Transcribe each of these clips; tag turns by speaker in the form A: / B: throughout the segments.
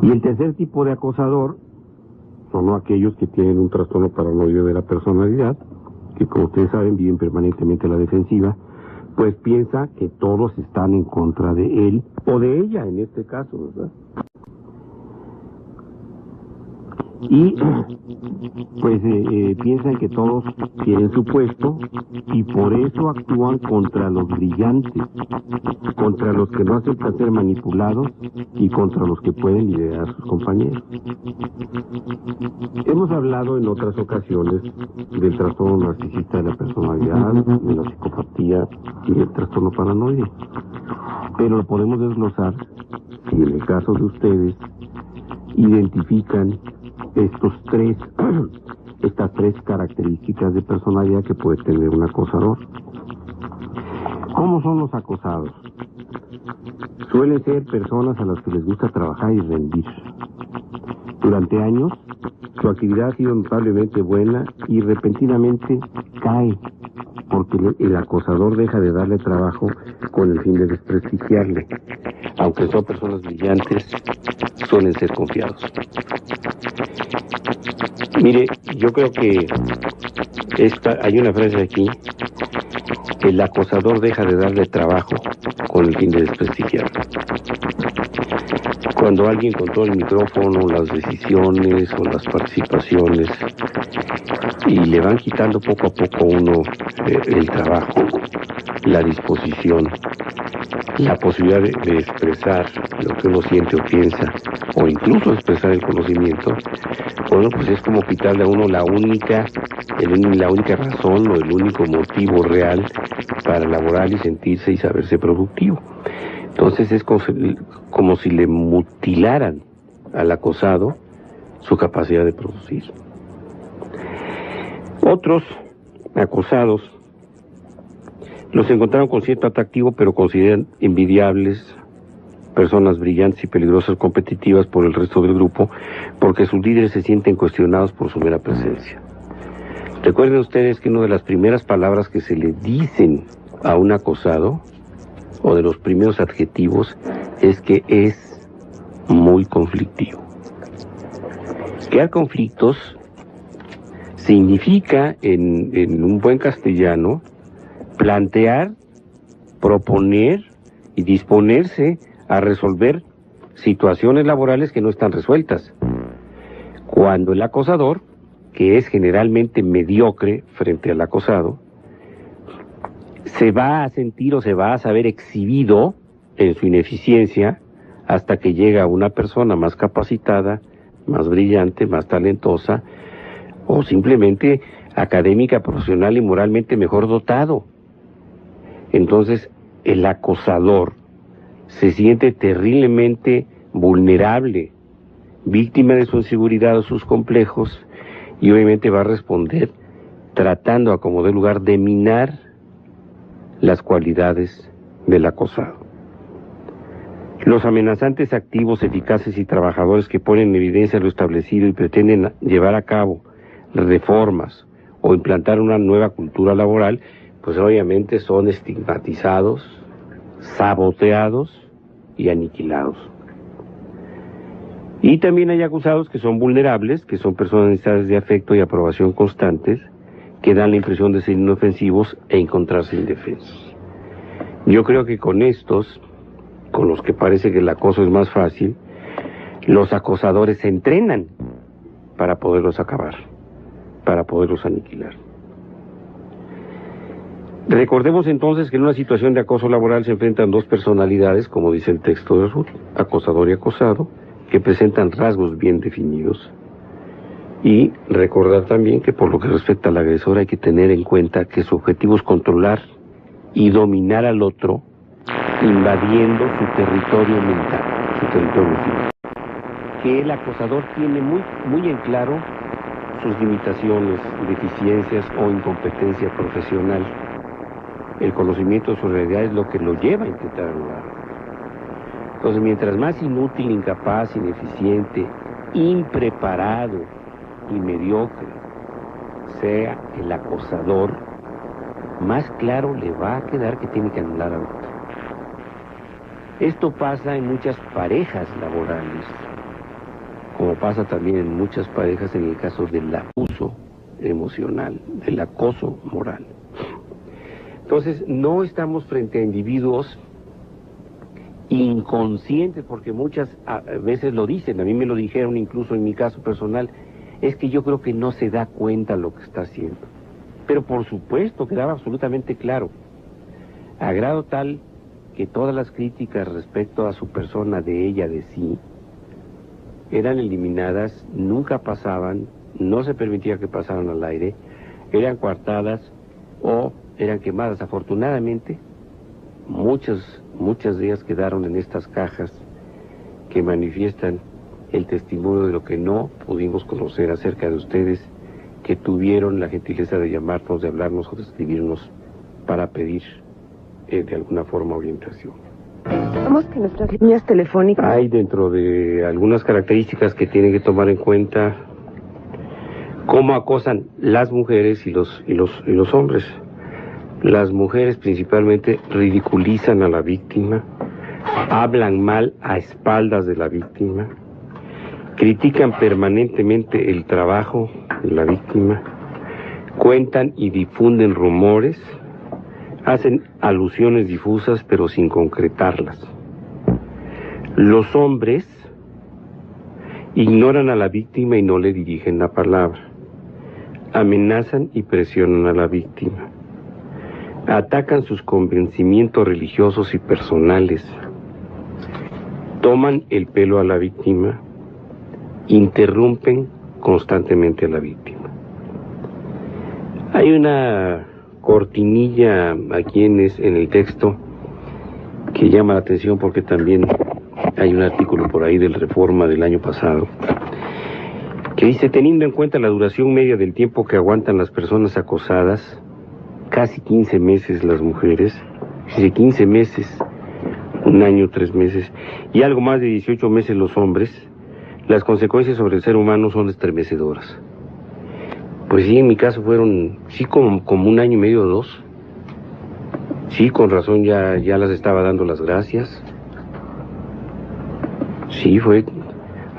A: Y el tercer tipo de acosador son aquellos que tienen un trastorno paranoide de la personalidad, que como ustedes saben viven permanentemente a la defensiva, pues piensa que todos están en contra de él o de ella en este caso, ¿verdad? Y pues piensan que todos quieren su puesto y por eso actúan contra los brillantes, contra los que no aceptan ser manipulados y contra los que pueden liderar a sus compañeros. Hemos hablado en otras ocasiones del trastorno narcisista de la personalidad, de la psicopatía y del trastorno paranoide, pero lo podemos desglosar si en el caso de ustedes identifican estas tres características de personalidad que puede tener un acosador. ¿Cómo son los acosados? Suelen ser personas a las que les gusta trabajar y rendir. Durante años, su actividad ha sido notablemente buena y repentinamente cae, porque el acosador deja de darle trabajo con el fin de desprestigiarle. Aunque son personas brillantes, suelen ser confiados. Mire, yo creo que hay una frase aquí: el acosador deja de darle trabajo con el fin de desprestigiarlo. Cuando alguien controla el micrófono, las decisiones o las participaciones y le van quitando poco a poco uno el trabajo, la disposición, la posibilidad de expresar lo que uno siente o piensa, o incluso expresar el conocimiento, bueno, pues es como quitarle a uno la única razón o el único motivo real para laborar y sentirse y saberse productivo. Entonces es como si le mutilaran al acosado su capacidad de producir. Otros acosados los encontraron con cierto atractivo, pero consideran envidiables, personas brillantes y peligrosas, competitivas por el resto del grupo, porque sus líderes se sienten cuestionados por su mera presencia. Recuerden ustedes que una de las primeras palabras que se le dicen a un acosado, o de los primeros adjetivos, es que es muy conflictivo. Crear conflictos significa, en un buen castellano, plantear, proponer y disponerse a resolver situaciones laborales que no están resueltas. Cuando el acosador, que es generalmente mediocre frente al acosado, se va a sentir o se va a saber exhibido en su ineficiencia hasta que llega una persona más capacitada, más brillante, más talentosa, o simplemente académica, profesional y moralmente mejor dotado. Entonces, el acosador se siente terriblemente vulnerable, víctima de su inseguridad o sus complejos, y obviamente va a responder tratando a como dé lugar de minar las cualidades del acosado. Los amenazantes activos, eficaces y trabajadores que ponen en evidencia lo establecido y pretenden llevar a cabo reformas o implantar una nueva cultura laboral, pues obviamente son estigmatizados, saboteados y aniquilados. Y también hay acusados que son vulnerables, que son personas necesitadas de afecto y aprobación constantes, que dan la impresión de ser inofensivos e encontrarse indefensos. Yo creo que con estos, con los que parece que el acoso es más fácil, los acosadores se entrenan para poderlos acabar, para poderlos aniquilar. Recordemos entonces que en una situación de acoso laboral se enfrentan dos personalidades, como dice el texto de Ruth, acosador y acosado, que presentan rasgos bien definidos. Y recordar también que por lo que respecta al agresor hay que tener en cuenta que su objetivo es controlar y dominar al otro, invadiendo su territorio mental, su territorio físico. Que el acosador tiene muy en claro sus limitaciones, deficiencias o incompetencia profesional. El conocimiento de su realidad es lo que lo lleva a intentar anularlo. Entonces, mientras más inútil, incapaz, ineficiente, impreparado y mediocre sea el acosador, más claro le va a quedar que tiene que anular al otro. Esto pasa en muchas parejas laborales, como pasa también en muchas parejas en el caso del abuso emocional, del acoso moral. Entonces, no estamos frente a individuos inconscientes, porque muchas veces lo dicen, a mí me lo dijeron incluso en mi caso personal, es que yo creo que no se da cuenta lo que está haciendo. Pero por supuesto, quedaba absolutamente claro, a grado tal que todas las críticas respecto a su persona, de ella, de sí, eran eliminadas, nunca pasaban, no se permitía que pasaran al aire, eran coartadas o eran quemadas. Afortunadamente, muchas de ellas quedaron en estas cajas que manifiestan el testimonio de lo que no pudimos conocer acerca de ustedes, que tuvieron la gentileza de llamarnos, de hablarnos o de escribirnos para pedir de alguna forma orientación.
B: Vamos que nuestras líneas telefónicas...
A: Hay dentro de algunas características que tienen que tomar en cuenta cómo acosan las mujeres y los hombres. Las mujeres principalmente ridiculizan a la víctima, hablan mal a espaldas de la víctima, critican permanentemente el trabajo de la víctima, cuentan y difunden rumores, hacen alusiones difusas pero sin concretarlas. Los hombres ignoran a la víctima y no le dirigen la palabra, amenazan y presionan a la víctima, atacan sus convencimientos religiosos y personales, toman el pelo a la víctima, interrumpen constantemente a la víctima. Hay una cortinilla aquí en el texto que llama la atención, porque también hay un artículo por ahí del Reforma del año pasado que dice: teniendo en cuenta la duración media del tiempo que aguantan las personas acosadas, casi 15 meses las mujeres, dice 15 meses, un año, 3 meses, y algo más de 18 meses los hombres, las consecuencias sobre el ser humano son estremecedoras. Pues sí, en mi caso fueron, sí, como un año y medio o 2. Sí, con razón ya las estaba dando las gracias. Sí, fue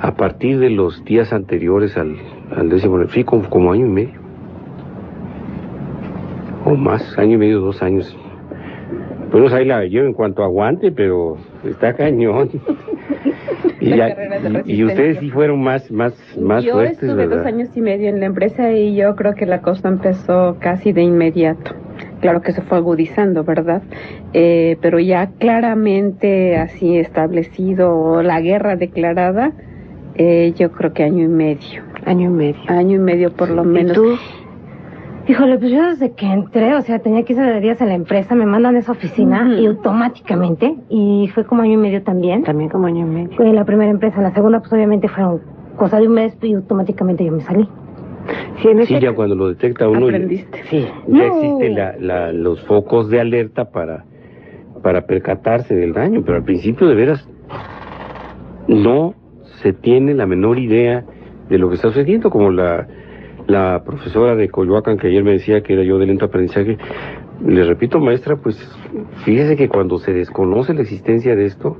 A: a partir de los días anteriores al 10º, sí, como año y medio. O más, año y medio, 2 años. Pues ahí la llevo en cuanto aguante, pero está cañón. Y ustedes sí fueron más
C: yo
A: fuertes,
C: estuve
A: ¿verdad?
C: 2 años y medio en la empresa y yo creo que la cosa empezó casi de inmediato. Claro que se fue agudizando, ¿verdad? Pero ya claramente así establecido, la guerra declarada, yo creo que año y medio.
B: Año y medio.
C: Año y medio por lo menos.
B: ¿Y tú?
D: Híjole, pues yo desde que entré, o sea, tenía 15 días en la empresa, me mandan a esa oficina y automáticamente, y fue como año y medio también.
B: También como año y medio.
D: Fue en la primera empresa, en la segunda pues obviamente fueron cosa de un mes y automáticamente yo me salí.
A: Sí, ya cuando lo detecta uno,
C: Aprendiste.
A: sí, ya existen los focos de alerta para percatarse del daño, pero al principio de veras no se tiene la menor idea de lo que está sucediendo, como la profesora de Coyoacán, que ayer me decía que era yo de lento aprendizaje. Le repito, maestra, pues fíjese que cuando se desconoce la existencia de esto,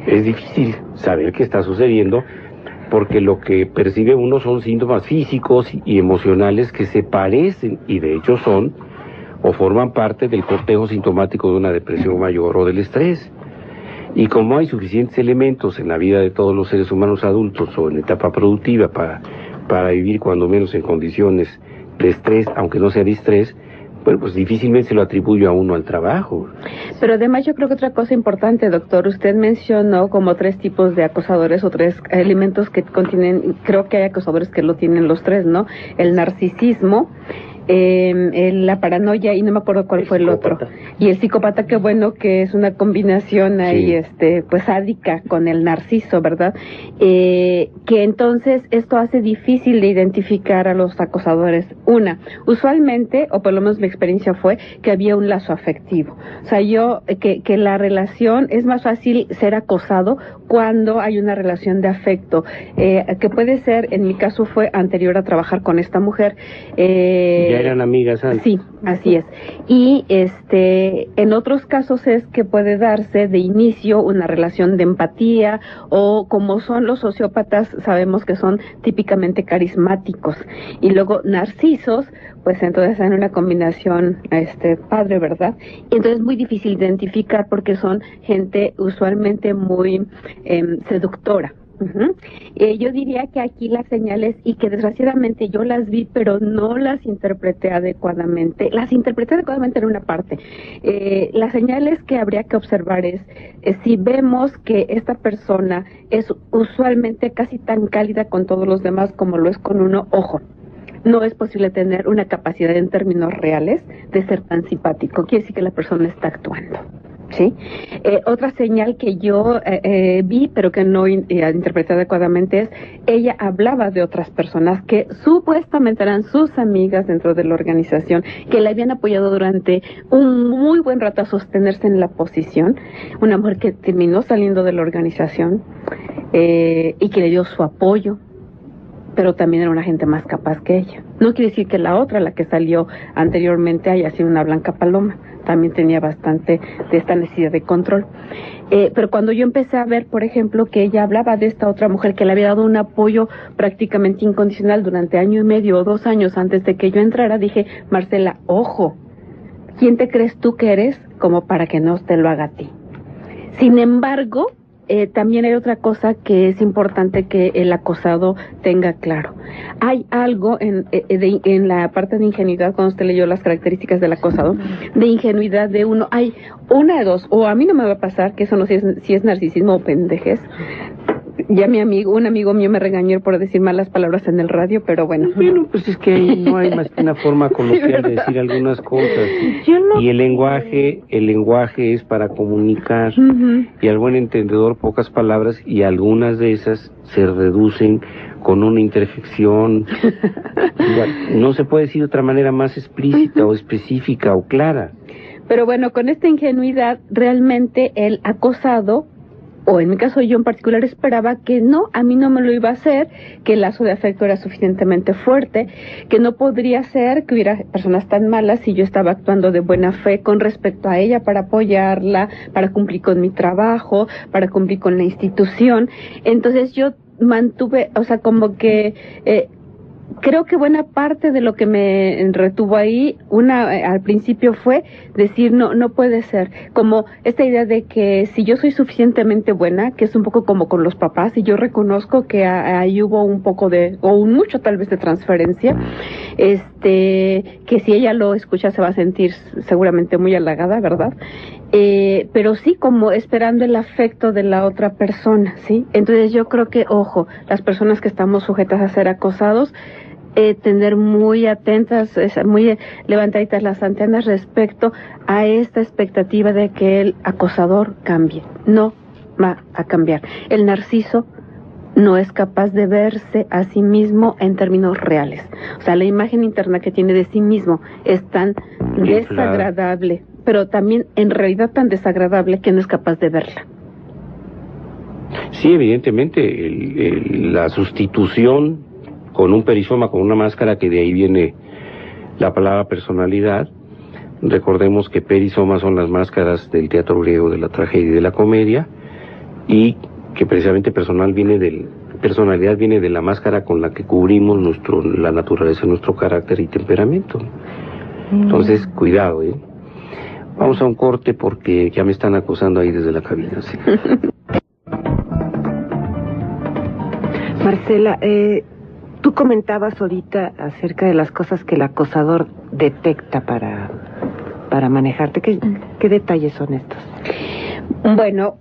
A: es difícil saber qué está sucediendo, porque lo que percibe uno son síntomas físicos y emocionales que se parecen, y de hecho son o forman parte del cortejo sintomático de una depresión mayor o del estrés. Y como hay suficientes elementos en la vida de todos los seres humanos adultos o en etapa productiva para vivir cuando menos en condiciones de estrés, aunque no sea de estrés, bueno, pues difícilmente se lo atribuyo a uno al trabajo.
C: Pero además yo creo que otra cosa importante, doctor, usted mencionó como 3 tipos de acosadores o 3 elementos que contienen, creo que hay acosadores que lo tienen los 3, ¿no? El narcisismo, la paranoia y no me acuerdo cuál fue el otro. Y el psicópata, que bueno, que es una combinación ahí, pues sádica con el narciso, ¿verdad? Que entonces esto hace difícil de identificar a los acosadores. Usualmente, o por lo menos mi experiencia fue que había un lazo afectivo. O sea, que la relación, es más fácil ser acosado cuando hay una relación de afecto, que puede ser, en mi caso fue anterior a trabajar con esta mujer,
A: ya eran amigas antes.
C: Sí, así es. Y en otros casos es que puede darse de inicio una relación de empatía, o como son los sociópatas, sabemos que son típicamente carismáticos, y luego narcisos, pues entonces hay una combinación padre, ¿verdad? Y entonces es muy difícil identificar porque son gente usualmente muy seductora. Uh-huh. Yo diría que aquí las señales, y que desgraciadamente yo las vi, pero no las interpreté adecuadamente. Las interpreté adecuadamente en una parte. Las señales que habría que observar es si vemos que esta persona es usualmente casi tan cálida con todos los demás como lo es con uno, ojo. No es posible tener una capacidad en términos reales de ser tan simpático. Quiere decir que la persona está actuando. ¿Sí? Otra señal que yo vi, pero que no interpreté adecuadamente, es ella hablaba de otras personas que supuestamente eran sus amigas dentro de la organización, que la habían apoyado durante un muy buen rato a sostenerse en la posición. Una mujer que terminó saliendo de la organización y que le dio su apoyo, pero también era una gente más capaz que ella. No quiere decir que la otra, la que salió anteriormente, haya sido una blanca paloma. También tenía bastante de esta necesidad de control. Pero cuando yo empecé a ver, por ejemplo, que ella hablaba de esta otra mujer que le había dado un apoyo prácticamente incondicional durante 1.5 años o 2 años antes de que yo entrara, dije, Marcela, ojo, ¿quién te crees tú que eres como para que no te lo haga a ti? Sin embargo, también hay otra cosa que es importante que el acosado tenga claro. Hay algo en la parte de ingenuidad, cuando usted leyó las características del acosado, de ingenuidad de uno. Hay una de dos, o a mí no me va a pasar, que eso no sé si es narcisismo o pendejez. Ya un amigo mío me regañó por decir malas palabras en el radio, pero bueno.
A: Bueno, pues es que ahí no hay más que una forma coloquial de decir algunas cosas. Y el lenguaje es para comunicar. Uh-huh. Y al buen entendedor pocas palabras, y algunas de esas se reducen con una interjección. No se puede decir de otra manera más explícita o específica o clara.
C: Pero bueno, con esta ingenuidad, realmente el acosado, o en mi caso yo en particular, esperaba que no, a mí no me lo iba a hacer, que el lazo de afecto era suficientemente fuerte, que no podría ser que hubiera personas tan malas si yo estaba actuando de buena fe con respecto a ella para apoyarla, para cumplir con mi trabajo, para cumplir con la institución. Entonces yo mantuve, o sea, como que creo que buena parte de lo que me retuvo ahí, al principio fue decir, no puede ser, como esta idea de que si yo soy suficientemente buena, que es un poco como con los papás, y yo reconozco que ahí hubo un poco o mucho tal vez de transferencia, que si ella lo escucha se va a sentir seguramente muy halagada, ¿verdad? Pero sí como esperando el afecto de la otra persona, ¿sí? Entonces yo creo que, ojo, las personas que estamos sujetas a ser acosados, tener muy atentas, muy levantaditas las antenas respecto a esta expectativa de que el acosador cambie. No va a cambiar. El narciso no es capaz de verse a sí mismo en términos reales. O sea, la imagen interna que tiene de sí mismo es tan desagradable, pero también en realidad tan desagradable que no es capaz de verla.
A: Sí, evidentemente, la sustitución con un perizoma, con una máscara, que de ahí viene la palabra personalidad. Recordemos que perisomas son las máscaras del teatro griego, de la tragedia y de la comedia, y que precisamente personalidad viene de la máscara con la que cubrimos la naturaleza, nuestro carácter y temperamento. Entonces, cuidado, Vamos a un corte porque ya me están acosando ahí desde la cabina, ¿sí?
B: Marcela, tú comentabas ahorita acerca de las cosas que el acosador detecta para manejarte. ¿Qué detalles son estos?
C: Bueno,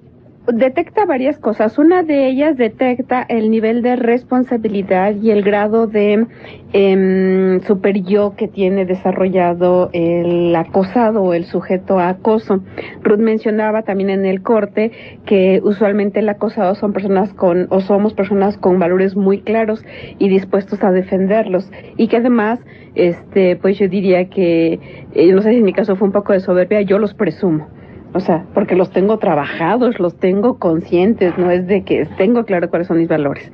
C: detecta varias cosas. Una de ellas detecta el nivel de responsabilidad y el grado de super yo que tiene desarrollado el acosado o el sujeto a acoso. Ruth mencionaba también en el corte que usualmente el acosado somos personas con valores muy claros y dispuestos a defenderlos, y que además pues yo diría que, no sé si en mi caso fue un poco de soberbia, yo los presumo. O sea, porque los tengo trabajados, los tengo conscientes, no es de que tengo claro cuáles son mis valores.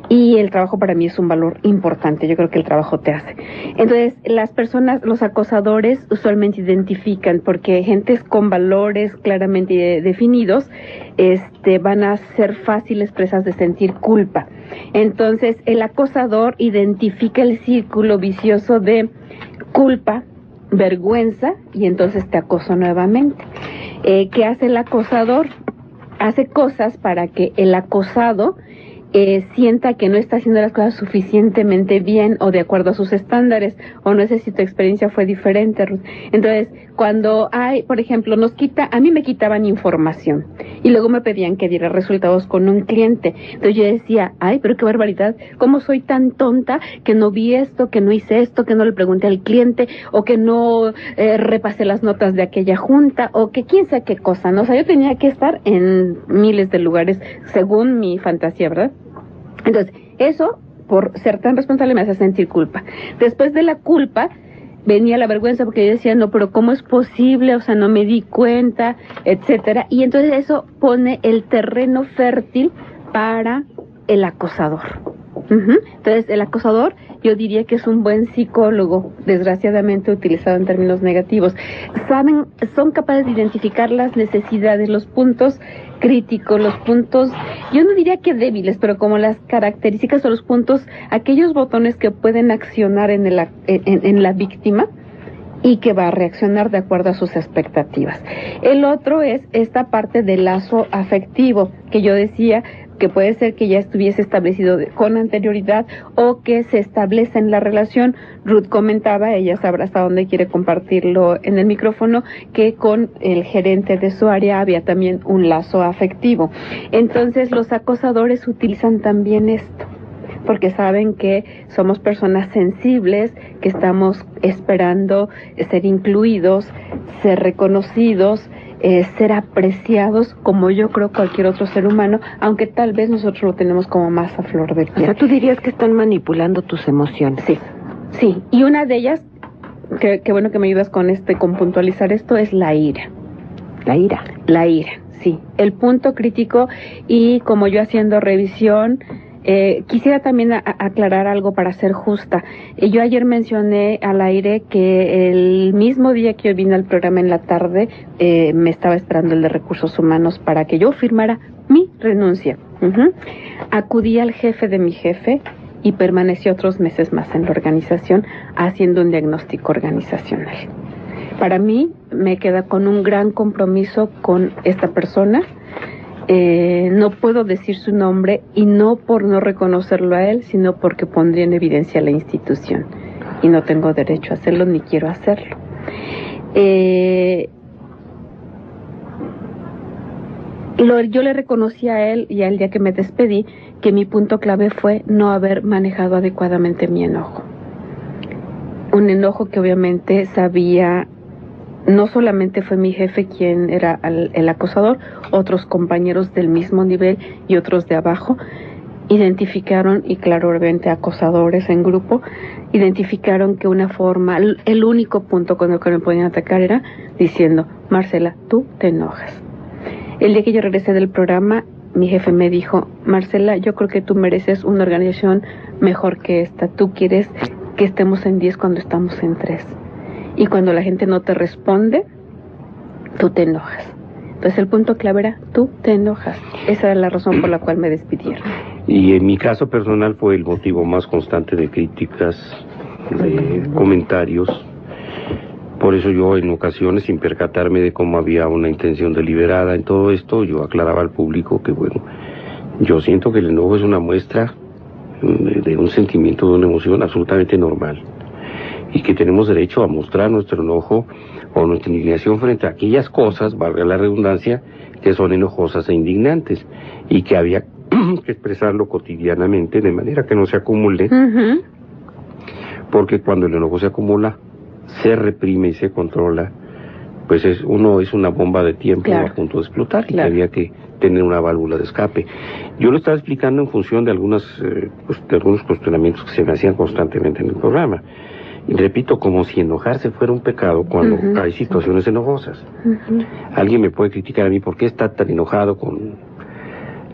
C: Y el trabajo para mí es un valor importante, yo creo que el trabajo te hace. Entonces, las personas, los acosadores usualmente identifican, porque gentes con valores claramente definidos, van a ser fáciles presas de sentir culpa. Entonces, el acosador identifica el círculo vicioso de culpa, vergüenza, y entonces te acoso nuevamente. ¿Qué hace el acosador? Hace cosas para que el acosado sienta que no está haciendo las cosas suficientemente bien o de acuerdo a sus estándares, o no sé si tu experiencia fue diferente, Ruth. Entonces, cuando hay, por ejemplo, a mí me quitaban información y luego me pedían que diera resultados con un cliente. Entonces yo decía, pero qué barbaridad, ¿cómo soy tan tonta que no vi esto, que no hice esto, que no le pregunté al cliente, o que no repasé las notas de aquella junta, o que quién sabe qué cosa, ¿no? O sea, yo tenía que estar en miles de lugares según mi fantasía, ¿verdad? Entonces, eso, por ser tan responsable, me hace sentir culpa. Después de la culpa, venía la vergüenza, porque yo decía, no, pero ¿cómo es posible? O sea, no me di cuenta, etcétera. Y entonces eso pone el terreno fértil para el acosador. Entonces, el acosador, yo diría que es un buen psicólogo, desgraciadamente utilizado en términos negativos. Son capaces de identificar las necesidades, los puntos críticos, los puntos, yo no diría que débiles, pero como las características o los puntos, aquellos botones que pueden accionar en la víctima y que va a reaccionar de acuerdo a sus expectativas. El otro es esta parte del lazo afectivo, que yo decía que puede ser que ya estuviese establecido con anterioridad o que se establece en la relación. Ruth comentaba, ella sabrá hasta dónde quiere compartirlo en el micrófono, que con el gerente de su área había también un lazo afectivo. Entonces los acosadores utilizan también esto, porque saben que somos personas sensibles, que estamos esperando ser incluidos, ser reconocidos, ser apreciados, como yo creo cualquier otro ser humano, aunque tal vez nosotros lo tenemos como más a flor de piel.
B: O sea, tú dirías que están manipulando tus emociones.
C: Sí, y una de ellas, que bueno que me ayudas con puntualizar esto, es la ira. La ira, sí, el punto crítico. Y como yo haciendo revisión, quisiera también aclarar algo para ser justa. Yo ayer mencioné al aire que el mismo día que yo vine al programa en la tarde, me estaba esperando el de Recursos Humanos para que yo firmara mi renuncia. Acudí al jefe de mi jefe y permanecí otros meses más en la organización haciendo un diagnóstico organizacional. Para mí me queda con un gran compromiso con esta persona. No puedo decir su nombre, y no por no reconocerlo a él, sino porque pondría en evidencia la institución, y no tengo derecho a hacerlo ni quiero hacerlo. Yo le reconocí a él, y al día que me despedí, que mi punto clave fue no haber manejado adecuadamente mi enojo. Un enojo que obviamente sabía. No solamente fue mi jefe quien era el acosador, otros compañeros del mismo nivel y otros de abajo identificaron, y claramente acosadores en grupo, identificaron que una forma, el único punto con el que me podían atacar era diciendo, Marcela, tú te enojas. El día que yo regresé del programa, mi jefe me dijo, Marcela, yo creo que tú mereces una organización mejor que esta. Tú quieres que estemos en 10 cuando estamos en 3. Y cuando la gente no te responde, tú te enojas. Entonces el punto clave era, tú te enojas. Esa era la razón por la cual me despidieron.
A: Y en mi caso personal fue el motivo más constante de críticas, de comentarios. Por eso yo en ocasiones, sin percatarme de cómo había una intención deliberada en todo esto, yo aclaraba al público que bueno, yo siento que el enojo es una muestra de un sentimiento, de una emoción absolutamente normal. Y que tenemos derecho a mostrar nuestro enojo o nuestra indignación frente a aquellas cosas, valga la redundancia, que son enojosas e indignantes, y que había que expresarlo cotidianamente de manera que no se acumule, porque cuando el enojo se acumula, se reprime y se controla, pues uno es una bomba de tiempo a punto de explotar, y que había que tener una válvula de escape. Yo lo estaba explicando en función de algunos cuestionamientos que se me hacían constantemente en el programa. Y repito, como si enojarse fuera un pecado cuando hay situaciones enojosas. Alguien me puede criticar a mí, ¿por qué está tan enojado con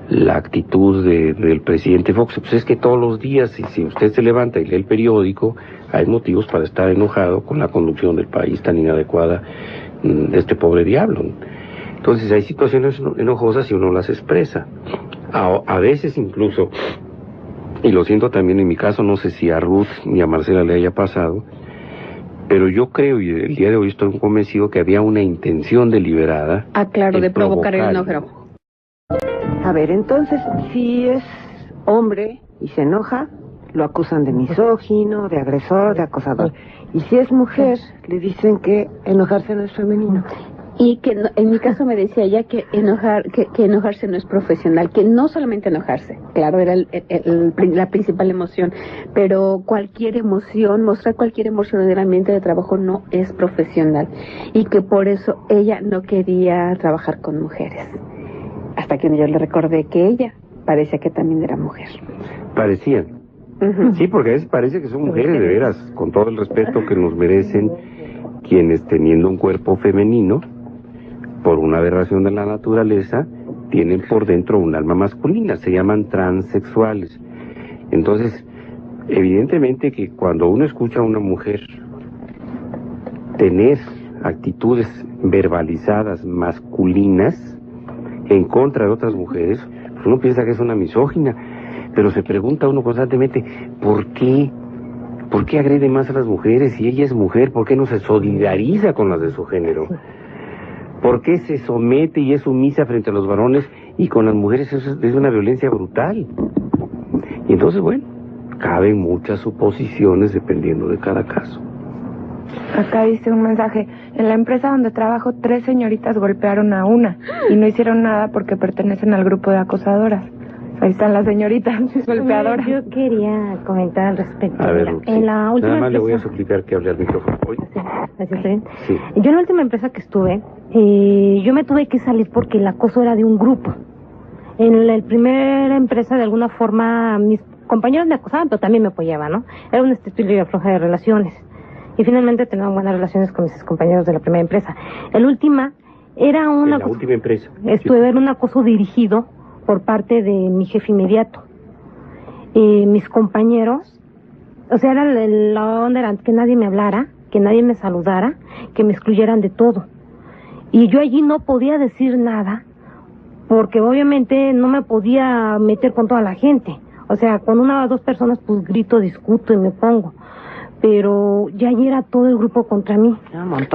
A: la actitud del presidente Fox? Pues es que todos los días, si usted se levanta y lee el periódico, hay motivos para estar enojado con la conducción del país tan inadecuada de este pobre diablo. Entonces hay situaciones enojosas y uno las expresa. A veces incluso, y lo siento también en mi caso, no sé si a Ruth ni a Marcela le haya pasado, pero yo creo, y el día de hoy estoy convencido, que había una intención deliberada.
C: Claro, de provocar el enojo.
B: A ver, entonces, si es hombre y se enoja, lo acusan de misógino, de agresor, de acosador. Y si es mujer, le dicen que enojarse no es femenino.
C: Y que en mi caso me decía ella que enojarse no es profesional, que no solamente enojarse, claro, era la principal emoción, pero cualquier emoción, mostrar cualquier emoción en el ambiente de trabajo no es profesional, y que por eso ella no quería trabajar con mujeres, hasta que yo le recordé que ella parecía que también era mujer.
A: Parecían. Sí, porque a veces parece que son mujeres, de veras, con todo el respeto que nos merecen quienes, teniendo un cuerpo femenino, por una aberración de la naturaleza, tienen por dentro un alma masculina, se llaman transexuales. Entonces, evidentemente que cuando uno escucha a una mujer tener actitudes verbalizadas masculinas en contra de otras mujeres, pues uno piensa que es una misógina, pero se pregunta uno constantemente, ¿por qué? ¿Por qué agrede más a las mujeres si ella es mujer? ¿Por qué no se solidariza con las de su género? ¿Por qué se somete y es sumisa frente a los varones y con las mujeres es una violencia brutal? Y entonces, bueno, caben muchas suposiciones dependiendo de cada caso.
E: Acá dice un mensaje: en la empresa donde trabajo 3 señoritas golpearon a una y no hicieron nada porque pertenecen al grupo de acosadoras. Ahí están las señoritas golpeadoras.
D: Yo quería comentar al respecto.
A: A ver,
D: Mira, en la última
A: nada más
D: empresa...
A: le voy a suplicar que hable al micrófono. ¿Oye?
D: ¿Así está bien?
A: Sí.
D: Yo en la última empresa que estuve, yo me tuve que salir porque el acoso era de un grupo. En la primera empresa, de alguna forma, mis compañeros me acosaban, pero también me apoyaban, ¿no? Era un estilo y afloja de relaciones. Y finalmente tenía buenas relaciones con mis compañeros de la primera empresa. En la última, era una...
A: En la última empresa.
D: Estuve en un acoso dirigido por parte de mi jefe inmediato. Mis compañeros, o sea, era la onda era que nadie me hablara, que nadie me saludara, que me excluyeran de todo. Y yo allí no podía decir nada, porque obviamente no me podía meter con toda la gente. O sea, con una o dos personas pues grito, discuto y me pongo. Pero ya allí era todo el grupo contra mí.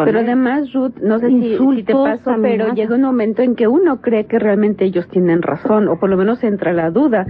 C: Pero además, Ruth, no sé si te pasó, pero llega un momento en que uno cree que realmente ellos tienen razón, o por lo menos entra la duda.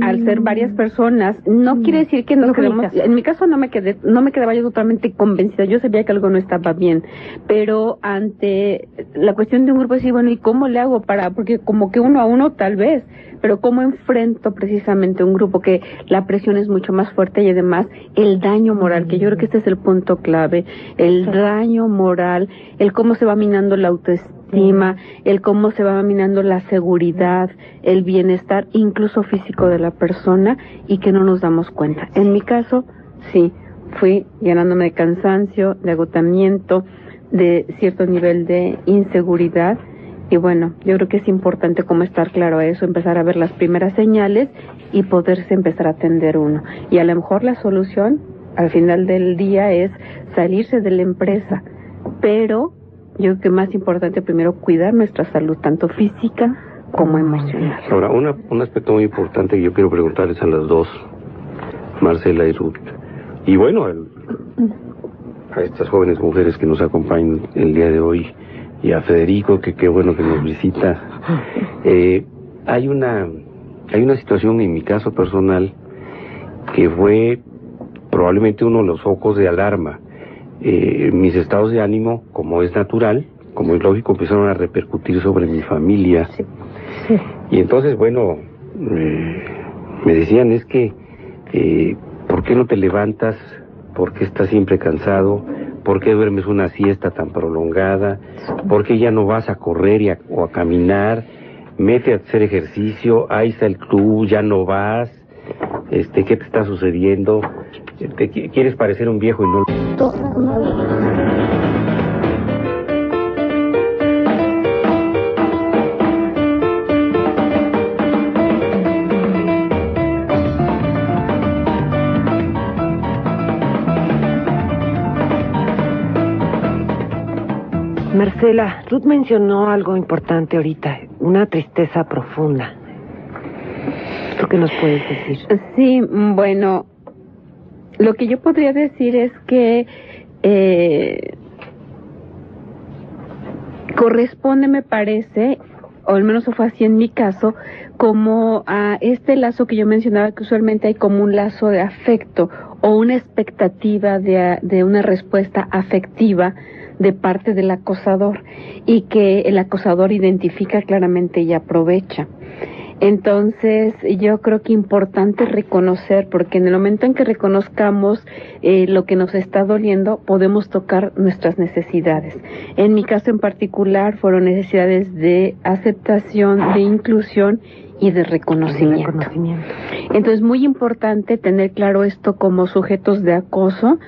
C: Al ser varias personas, no quiere decir que nos quedemos... En mi caso no me quedaba yo totalmente convencida, yo sabía que algo no estaba bien, pero ante la cuestión de un grupo, decir, bueno, ¿y cómo le hago para...? Porque como que uno a uno tal vez, pero ¿cómo enfrento precisamente un grupo que la presión es mucho más fuerte y además el daño moral, que yo creo que este es el punto clave, el daño moral, el cómo se va minando la autoestima, el cómo se va minando la seguridad, el bienestar, incluso físico de la persona, y que no nos damos cuenta. En mi caso, sí, fui llenándome de cansancio, de agotamiento, de cierto nivel de inseguridad. Y bueno, yo creo que es importante como estar claro a eso, empezar a ver las primeras señales y poderse empezar a atender uno. Y a lo mejor la solución al final del día es salirse de la empresa, pero yo creo que más importante primero cuidar nuestra salud, tanto física como emocional.
A: Ahora, un aspecto muy importante que yo quiero preguntarles a las dos, Marcela y Ruth, y bueno, a estas jóvenes mujeres que nos acompañan el día de hoy, y a Federico, que qué bueno que nos visita. Hay una situación en mi caso personal que fue probablemente uno de los focos de alarma. Mis estados de ánimo, como es natural, como es lógico, empezaron a repercutir sobre mi familia.
D: Sí.
A: Y entonces, bueno, me decían, es que, ¿por qué no te levantas? ¿Por qué estás siempre cansado? ¿Por qué duermes una siesta tan prolongada? ¿Por qué ya no vas a correr o a caminar? Mete a hacer ejercicio, ahí está el club, ya no vas. ¿Qué te está sucediendo? Quieres parecer un viejo y no...
B: Marcela, Ruth mencionó algo importante ahorita, una tristeza profunda. ¿Tú qué nos puedes decir?
C: Sí, bueno, lo que yo podría decir es que corresponde, me parece, o al menos fue así en mi caso, como a este lazo que yo mencionaba, que usualmente hay como un lazo de afecto o una expectativa de una respuesta afectiva de parte del acosador, y que el acosador identifica claramente y aprovecha. Entonces, yo creo que es importante reconocer, porque en el momento en que reconozcamos lo que nos está doliendo, podemos tocar nuestras necesidades. En mi caso en particular, fueron necesidades de aceptación, de inclusión y de reconocimiento. Entonces, muy importante tener claro esto como sujetos de acoso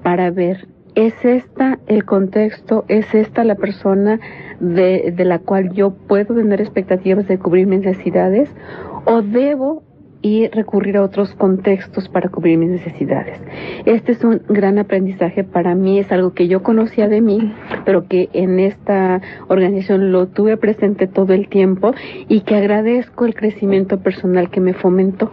C: para ver, ¿es esta el contexto? ¿Es esta la persona de la cual yo puedo tener expectativas de cubrir mis necesidades? ¿O debo ir recurrir a otros contextos para cubrir mis necesidades? Este es un gran aprendizaje para mí, es algo que yo conocía de mí, pero que en esta organización lo tuve presente todo el tiempo, y que agradezco el crecimiento personal que me fomentó,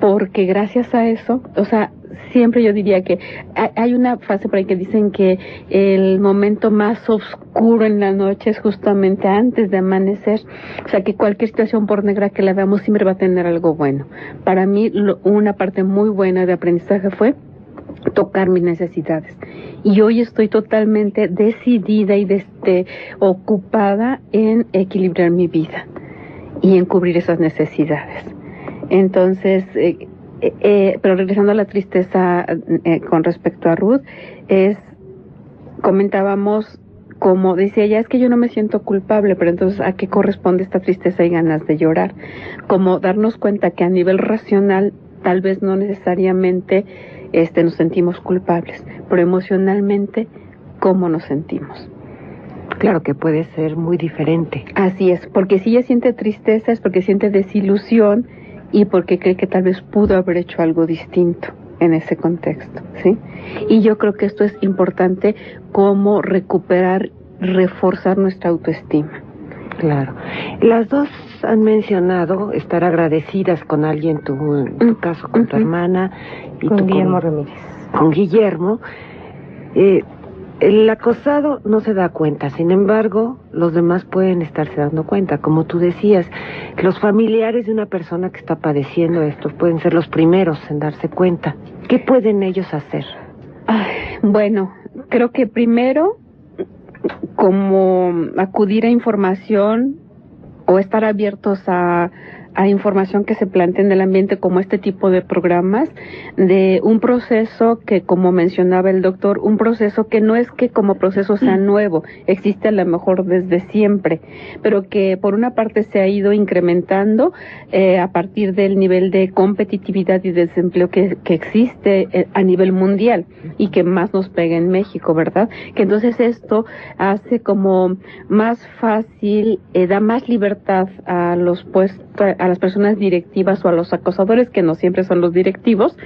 C: porque gracias a eso, o sea, siempre yo diría que hay una frase por ahí que dicen que el momento más oscuro en la noche es justamente antes de amanecer. O sea, que cualquier situación, por negra que la veamos, siempre va a tener algo bueno. Para mí, una parte muy buena de aprendizaje fue tocar mis necesidades. Y hoy estoy totalmente decidida y ocupada en equilibrar mi vida y en cubrir esas necesidades. Entonces, pero regresando a la tristeza con respecto a Ruth, comentábamos, como decía ella, es que yo no me siento culpable, pero entonces ¿a qué corresponde esta tristeza y ganas de llorar? Como darnos cuenta que a nivel racional tal vez no necesariamente nos sentimos culpables, pero emocionalmente, ¿cómo nos sentimos?
B: Claro que puede ser muy diferente.
C: Así es, porque si ella siente tristeza es porque siente desilusión y porque cree que tal vez pudo haber hecho algo distinto en ese contexto, ¿sí? Y yo creo que esto es importante, como recuperar, reforzar nuestra autoestima.
B: Claro. Las dos han mencionado estar agradecidas con alguien, tú en tu caso con tu hermana y
D: con
B: tú
D: Guillermo Ramírez.
B: Con Guillermo. El acosado no se da cuenta, sin embargo, los demás pueden estarse dando cuenta. Como tú decías, los familiares de una persona que está padeciendo esto pueden ser los primeros en darse cuenta. ¿Qué pueden ellos hacer?
C: Bueno, creo que primero, como acudir a información o estar abiertos a información que se plantea en el ambiente, como este tipo de programas, de un proceso que, como mencionaba el doctor, un proceso que no es que como proceso sea nuevo, existe a lo mejor desde siempre, pero que por una parte se ha ido incrementando a partir del nivel de competitividad y desempleo que existe a nivel mundial y que más nos pega en México, ¿verdad? Que entonces esto hace como más fácil, da más libertad a los puestos, a las personas directivas o a los acosadores, que no siempre son los directivos,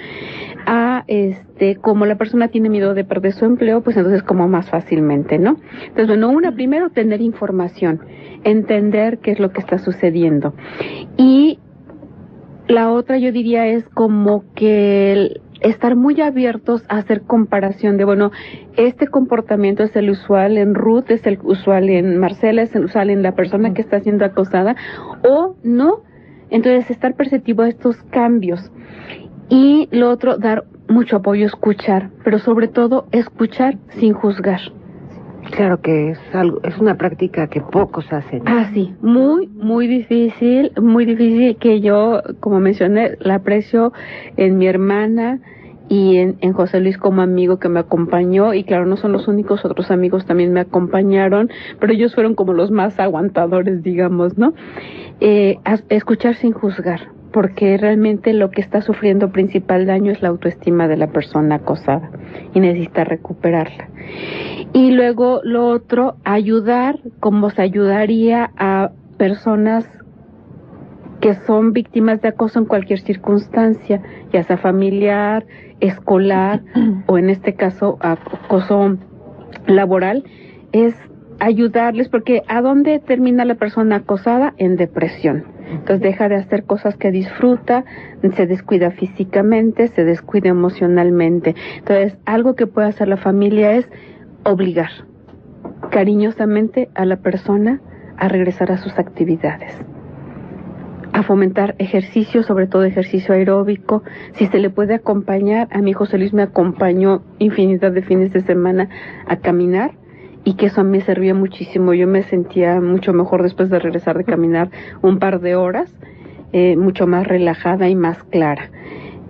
C: como la persona tiene miedo de perder su empleo, pues entonces como más fácilmente, ¿no? Entonces, bueno, primero tener información, entender qué es lo que está sucediendo. Y la otra, yo diría, es como que estar muy abiertos a hacer comparación de, bueno, este comportamiento es el usual en Ruth, es el usual en Marcela, es el usual en la persona que está siendo acosada, o no. Entonces, estar perceptivo a estos cambios. Y lo otro, dar mucho apoyo, escuchar, pero sobre todo escuchar sin juzgar.
B: Claro que es una práctica que pocos hacen.
C: Sí, muy difícil, que yo, como mencioné, la aprecio en mi hermana y en José Luis como amigo que me acompañó, y claro, no son los únicos, otros amigos también me acompañaron, pero ellos fueron como los más aguantadores, digamos, ¿no? Escuchar sin juzgar, porque realmente lo que está sufriendo principal daño es la autoestima de la persona acosada y necesita recuperarla. Y luego lo otro, ayudar como se ayudaría a personas que son víctimas de acoso en cualquier circunstancia, ya sea familiar, escolar o en este caso acoso laboral, es ayudarles, porque ¿a dónde termina la persona acosada? En depresión. Entonces deja de hacer cosas que disfruta, se descuida físicamente, se descuida emocionalmente. Entonces algo que puede hacer la familia es obligar cariñosamente a la persona a regresar a sus actividades, a fomentar ejercicio, sobre todo ejercicio aeróbico. Si se le puede acompañar, a mi José Luis me acompañó infinidad de fines de semana a caminar, y que eso a mí me servía muchísimo. Yo me sentía mucho mejor después de regresar de caminar un par de horas, mucho más relajada y más clara.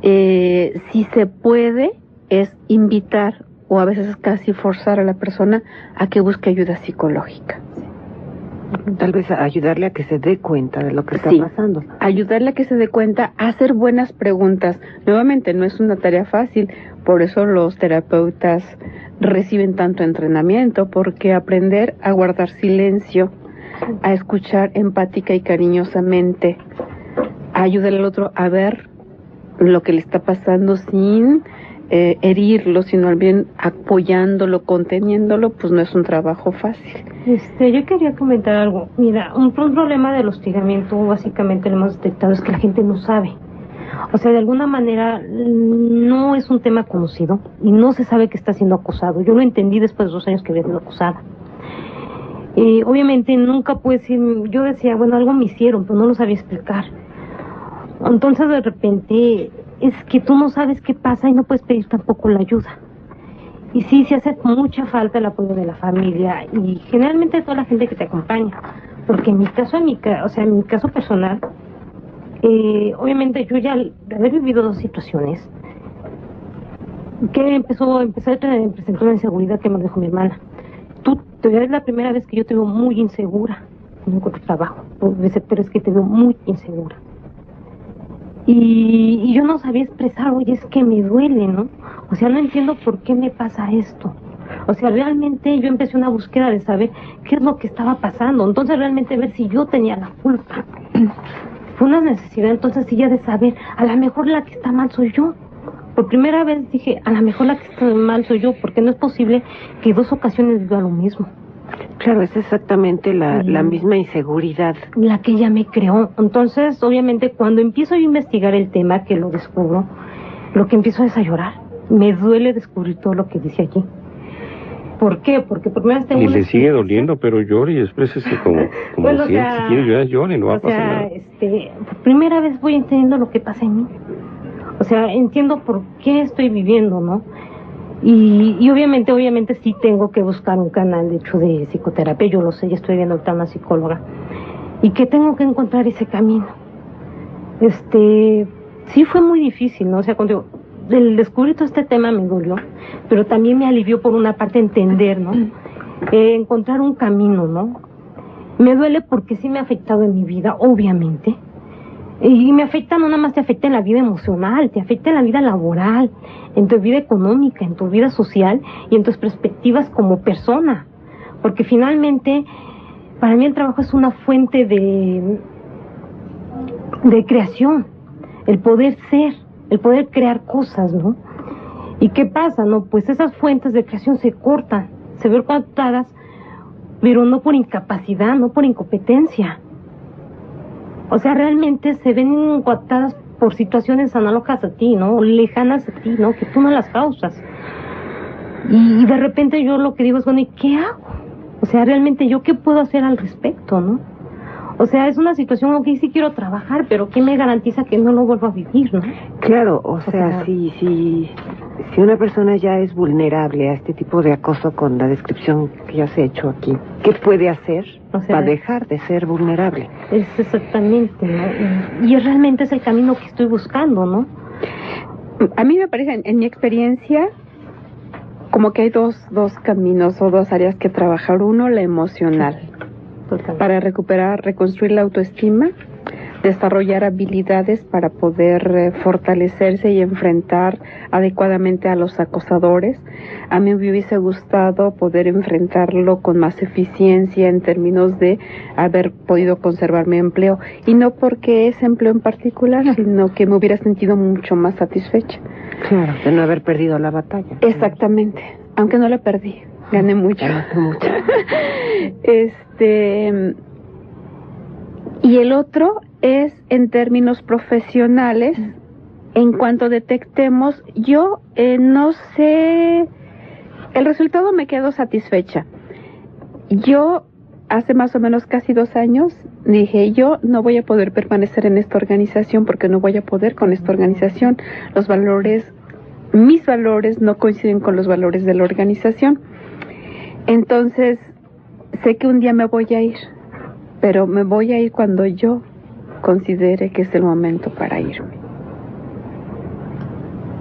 C: Si se puede, es invitar o a veces casi forzar a la persona a que busque ayuda psicológica.
B: Tal vez ayudarle a que se dé cuenta de lo que está pasando.
C: Ayudarle a que se dé cuenta, a hacer buenas preguntas. Nuevamente, no es una tarea fácil, por eso los terapeutas reciben tanto entrenamiento, porque aprender a guardar silencio, a escuchar empática y cariñosamente, a ayudar al otro a ver lo que le está pasando sin herirlo, sino bien apoyándolo, conteniéndolo, pues no es un trabajo fácil.
D: Yo quería comentar algo. Mira, un problema del hostigamiento básicamente lo hemos detectado es que la gente no sabe. O sea, de alguna manera no es un tema conocido y no se sabe que está siendo acosado. Yo lo entendí después de 2 años que había sido acosada. Obviamente nunca puedo decir, yo decía, bueno, algo me hicieron, pero no lo sabía explicar. Entonces de repente es que tú no sabes qué pasa y no puedes pedir tampoco la ayuda. Y sí, se hace mucha falta el apoyo de la familia y generalmente de toda la gente que te acompaña. Porque en mi caso, en mi caso personal, obviamente yo ya de haber vivido 2 situaciones, que empecé a presentar una inseguridad que me dejó mi hermana. Es la primera vez que yo te veo muy insegura. No encuentro trabajo, pero es que te veo muy insegura. Y yo no sabía expresar, oye, es que me duele, ¿no? O sea, no entiendo por qué me pasa esto. O sea, realmente yo empecé una búsqueda de saber qué es lo que estaba pasando. Entonces, realmente ver si yo tenía la culpa. Fue una necesidad, entonces, sí, ya de saber, a lo mejor la que está mal soy yo. Por primera vez dije, a lo mejor la que está mal soy yo, porque no es posible que 2 ocasiones viva lo mismo.
B: Claro, es exactamente la misma inseguridad.
D: La que ella me creó. Entonces, obviamente, cuando empiezo a investigar el tema, que lo descubro, lo que empiezo es a llorar. Me duele descubrir todo lo que dice allí. ¿Por qué? Porque por primera vez tengo...
A: Y le sigue doliendo, pero llore y exprésese como
D: bueno,
A: si quiere llorar, llore, no va a pasar nada.
D: Por primera vez voy entendiendo lo que pasa en mí. O sea, entiendo por qué estoy viviendo, ¿no? Y obviamente sí tengo que buscar un canal, de hecho, de psicoterapia. Yo lo sé, ya estoy viendo ahorita una psicóloga. Y que tengo que encontrar ese camino. Sí fue muy difícil, ¿no? O sea, cuando el descubrir todo este tema me dolió, pero también me alivió por una parte entender, ¿no? Encontrar un camino, ¿no? Me duele porque sí me ha afectado en mi vida, obviamente. Y me afecta, no nada más te afecta en la vida emocional, te afecta en la vida laboral, en tu vida económica, en tu vida social y en tus perspectivas como persona. Porque finalmente, para mí el trabajo es una fuente de creación, el poder ser, el poder crear cosas, ¿no? ¿Y qué pasa, no? Pues esas fuentes de creación se cortan, se ven cortadas, pero no por incapacidad, no por incompetencia. O sea, realmente se ven coartadas por situaciones análogas a ti, ¿no? Lejanas a ti, ¿no? Que tú no las causas. Y de repente yo lo que digo es, bueno, ¿y qué hago? O sea, realmente yo qué puedo hacer al respecto, ¿no? O sea, es una situación, ok, sí quiero trabajar, pero ¿qué me garantiza que no lo vuelva a vivir, no?
B: Claro, o sea, si una persona ya es vulnerable a este tipo de acoso con la descripción que ya se ha hecho aquí, ¿qué puede hacer para dejar de ser vulnerable?
D: Es exactamente, ¿no? Y realmente es el camino que estoy buscando, ¿no?
C: A mí me parece, en mi experiencia, como que hay dos caminos o 2 áreas que trabajar. Uno, la emocional, para recuperar, reconstruir la autoestima, desarrollar habilidades para poder fortalecerse y enfrentar adecuadamente a los acosadores. A mí me hubiese gustado poder enfrentarlo con más eficiencia en términos de haber podido conservar mi empleo, y no porque ese empleo en particular, sino que me hubiera sentido mucho más satisfecha.
B: Claro, de no haber perdido la batalla.
C: Exactamente, aunque no la perdí, gané mucho.
B: Mucho.
C: Y el otro es en términos profesionales. En cuanto detectemos, yo no sé, el resultado me quedo satisfecha. Yo hace más o menos casi 2 años dije, yo no voy a poder permanecer en esta organización porque no voy a poder con esta organización. Los valores, mis valores no coinciden con los valores de la organización. Entonces, sé que un día me voy a ir, pero me voy a ir cuando yo considere que es el momento para irme.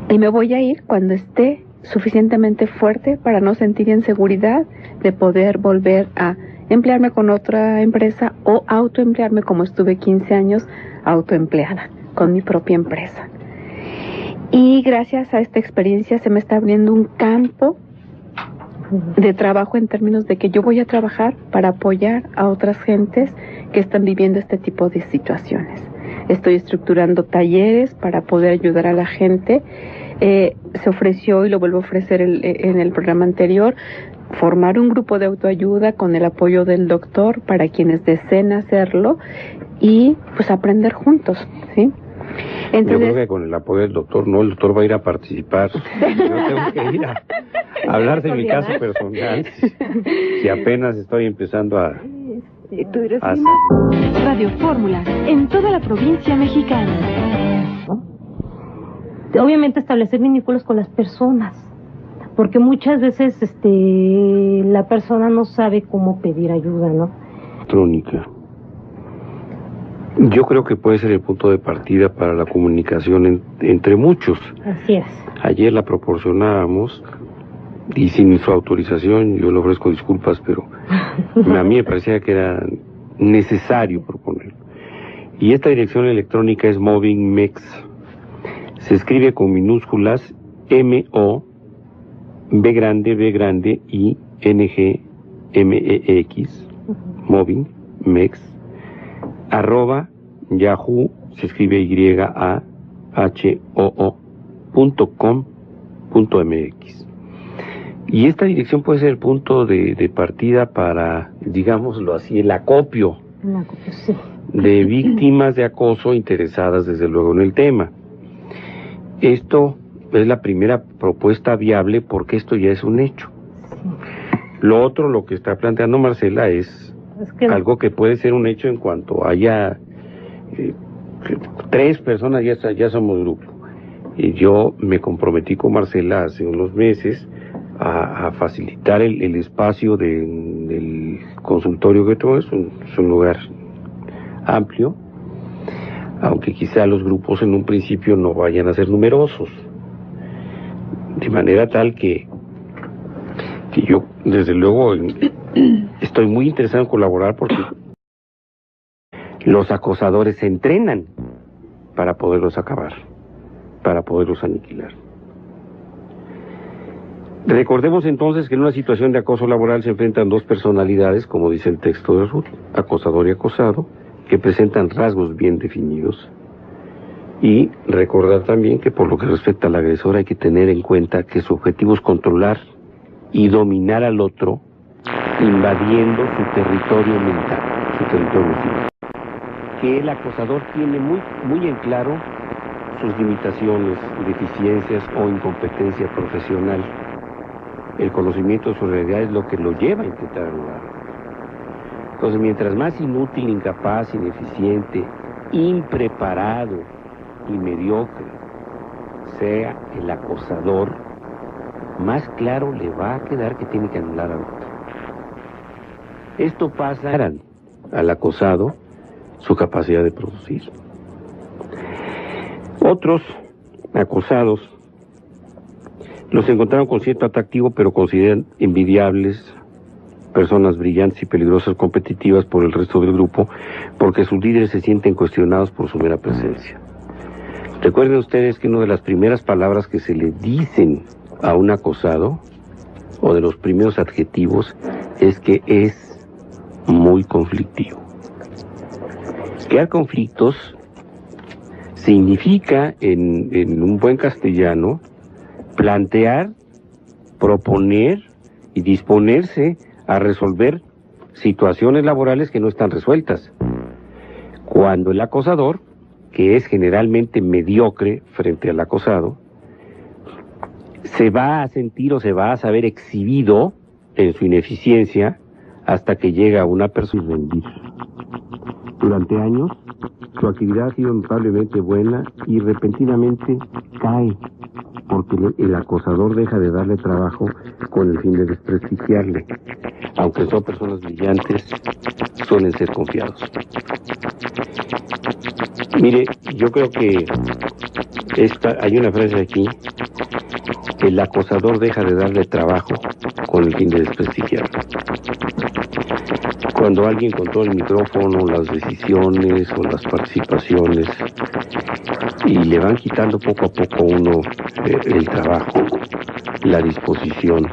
C: Y me voy a ir cuando esté suficientemente fuerte para no sentir inseguridad de poder volver a emplearme con otra empresa o autoemplearme, como estuve 15 años autoempleada con mi propia empresa. Y gracias a esta experiencia se me está abriendo un campo de trabajo en términos de que yo voy a trabajar para apoyar a otras gentes que están viviendo este tipo de situaciones. Estoy estructurando talleres para poder ayudar a la gente. Se ofreció, y lo vuelvo a ofrecer en el programa anterior, formar un grupo de autoayuda con el apoyo del doctor para quienes deseen hacerlo y pues aprender juntos, ¿sí? Entonces,
A: yo creo que con el apoyo del doctor, no, el doctor va a ir a participar. Yo tengo que ir a hablar de mi caso personal. Si apenas estoy empezando a
F: Radio Fórmula en toda la provincia mexicana.
D: Obviamente establecer vínculos con las personas, porque muchas veces la persona no sabe cómo pedir ayuda, ¿no?
A: Electrónica. Yo creo que puede ser el punto de partida para la comunicación entre muchos.
D: Así es.
A: Ayer la proporcionábamos y sin su autorización, yo le ofrezco disculpas, pero a mí me parecía que era necesario proponerlo. Y esta dirección electrónica es Movingmex. Se escribe con minúsculas M-O, B grande, I, N-G, M-E-X, Movingmex, @ Yahoo, se escribe YAHOO.com.mx. Y esta dirección puede ser el punto de partida para, digámoslo así, el acopio
D: Sí.
A: de víctimas de acoso interesadas desde luego en el tema. Esto es la primera propuesta viable porque esto ya es un hecho. Lo otro, lo que está planteando Marcela, es que algo que puede ser un hecho en cuanto haya 3 personas, ya somos grupo. Y yo me comprometí con Marcela hace unos meses a facilitar el espacio del consultorio que tengo. Es un lugar amplio, aunque quizá los grupos en un principio no vayan a ser numerosos, de manera tal que yo desde luego estoy muy interesado en colaborar, porque los acosadores se entrenan para poderlos acabar, para poderlos aniquilar. Recordemos entonces que en una situación de acoso laboral se enfrentan 2 personalidades, como dice el texto de Ruth, acosador y acosado, que presentan rasgos bien definidos. Y recordar también que por lo que respecta al agresor hay que tener en cuenta que su objetivo es controlar y dominar al otro, invadiendo su territorio mental, su territorio físico. Que el acosador tiene muy en claro sus limitaciones, deficiencias o incompetencia profesional. El conocimiento de su realidad es lo que lo lleva a intentar anularlo. Entonces, mientras más inútil, incapaz, ineficiente, impreparado y mediocre sea el acosador, más claro le va a quedar que tiene que anular al otro. Esto pasa al acosado su capacidad de producir. Otros acosados los encontraron con cierto atractivo, pero consideran envidiables personas brillantes y peligrosas competitivas por el resto del grupo, porque sus líderes se sienten cuestionados por su mera presencia. Recuerden ustedes que una de las primeras palabras que se le dicen a un acosado, o de los primeros adjetivos, es que es muy conflictivo. Crear conflictos significa, en un buen castellano, plantear, proponer y disponerse a resolver situaciones laborales que no están resueltas. Cuando el acosador, que es generalmente mediocre frente al acosado, se va a sentir o se va a saber exhibido en su ineficiencia hasta que llega una persona a rendir. Durante años, su actividad ha sido notablemente buena y repentinamente cae, porque el acosador deja de darle trabajo con el fin de desprestigiarle. Aunque son personas brillantes, suelen ser confiados. Mire, yo creo que hay una frase aquí: el acosador deja de darle trabajo con el fin de desprestigiarlo. Cuando alguien controla el micrófono, las decisiones o las participaciones, y le van quitando poco a poco a uno el trabajo, la disposición,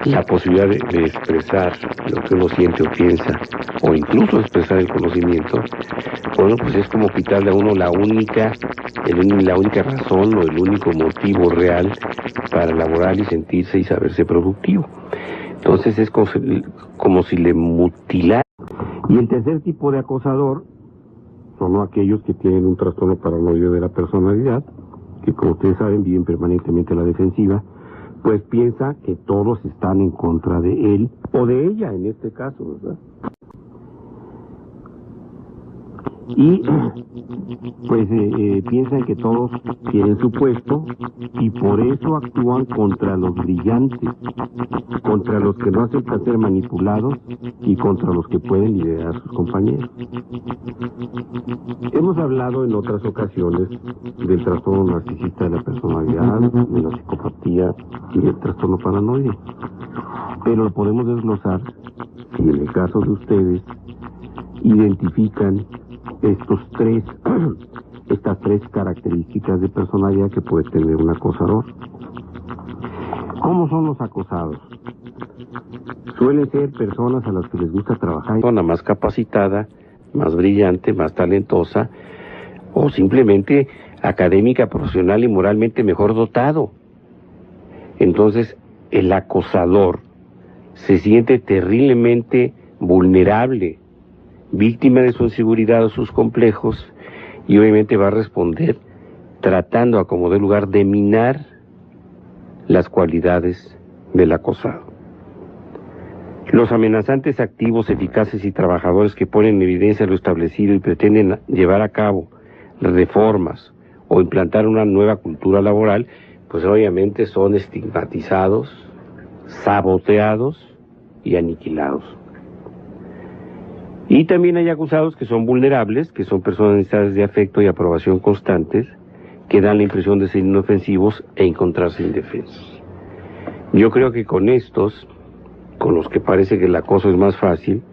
A: la posibilidad de expresar lo que uno siente o piensa, o incluso expresar el conocimiento, bueno, pues es como quitarle a uno la única razón o el único motivo real para elaborar y sentirse y saberse productivo. Entonces es como si le mutilara. Y el tercer tipo de acosador son aquellos que tienen un trastorno paranoide de la personalidad, que como ustedes saben viven permanentemente a la defensiva, pues piensa que todos están en contra de él o de ella en este caso, ¿verdad? Y pues piensan que todos quieren su puesto y por eso actúan contra los brillantes, contra los que no aceptan ser manipulados y contra los que pueden liderar a sus compañeros. Hemos hablado en otras ocasiones del trastorno narcisista de la personalidad, de la psicopatía y del trastorno paranoide, pero lo podemos desglosar si en el caso de ustedes identifican estas tres características de personalidad que puede tener un acosador. ¿Cómo son los acosados? Suelen ser personas a las que les gusta trabajar, persona más capacitada, más brillante, más talentosa, o simplemente académica, profesional y moralmente mejor dotado. Entonces, el acosador se siente terriblemente vulnerable, víctima de su inseguridad o sus complejos, y obviamente va a responder tratando a como dé lugar de minar las cualidades del acosado. Los amenazantes activos, eficaces y trabajadores que ponen en evidencia lo establecido y pretenden llevar a cabo reformas o implantar una nueva cultura laboral, pues obviamente son estigmatizados, saboteados y aniquilados. Y también hay acusados que son vulnerables, que son personas necesitadas de afecto y aprobación constantes, que dan la impresión de ser inofensivos e encontrarse indefensos. Yo creo que con estos, con los que parece que el acoso es más fácil,